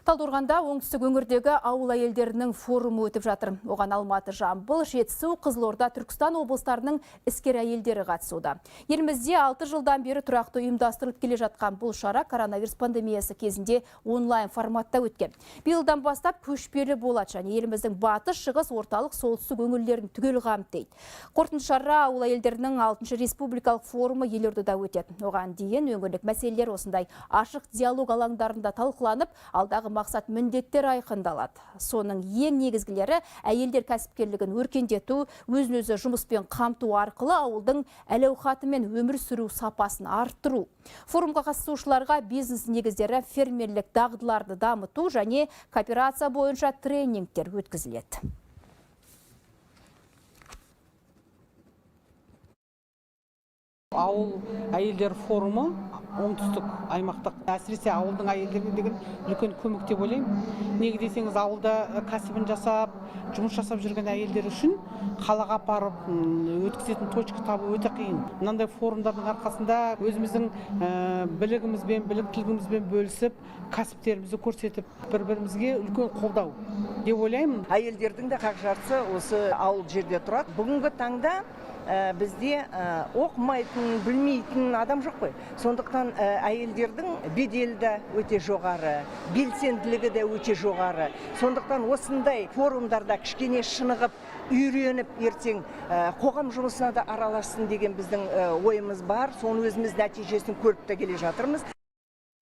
Талдықорғанда оңтүстік өңірдегі ауыл әйелдерінің форумы өтіп жатыр. Оған Алматы, Жамбыл, Жетісу, Қызылорда, Түркістан облыстарының іскер әйелдері қатысуда. Елімізде 6 жылдан бері тұрақты ұйымдастырылып келе жатқан бұл шара коронавирус пандемиясы кезінде онлайн форматта өткен. Биылдан бастап көшпелі болады және еліміздің батыс, шығыс, орталық, солтүстік өңірлерін түгел қамтиды. Қорытынды шара ауыл әйелдерінің 6-шы республикалық форумы Елордада өтеді. Оған дейін өңірлік мәселелер осындай ашық диалог алаңдарында талқыланып, алдағы мақсат міндеттер айқындалады. Соның ең негізгілері әйелдер кәсіпкерлігін өркендету, өзін-өзі жұмыспен қамту арқылы ауылдың әл-ауқаты мен өмір сүру сапасын арттыру. Форумға қатысушыларға бизнес негіздері, фермерлік дағдыларды дамыту және кооперация бойынша тренингтер өткізіледі. Ауыл әйелдер форумы оңтүстік аймақтық, әсіресе ауылдың әйелдеріне деген үлкен көмек деп ойлаймын. Неге десеңіз, ауылда кәсібін жасап, жұмыс жасап жүрген әйелдер үшін қалаға апарып өткізетін точка табу өте қиын. Мынандай форумдардың арқасында өзіміздің білігімізбен, біліктілігімізбен бөлісіп, кәсіптерімізді көрсетіп, бір-бірімізге үлкен қолдау деп ойлаймын. Әйелдердің де қақ жартысы осы ауыл жерде тұрады. Бүгінгі таңда бізде оқымайтын, білмейтін адам жоқ қой. Сондықтан әйелдердің беделі де өте жоғары, белсенділігі де өте жоғары. Сондықтан осындай форумдарда кішкене шынығып, үйреніп, ертең қоғам жұмысына да аралассын деген біздің ойымыз бар. Соны өзіміз нәтижесін көріп те келе жатырмыз.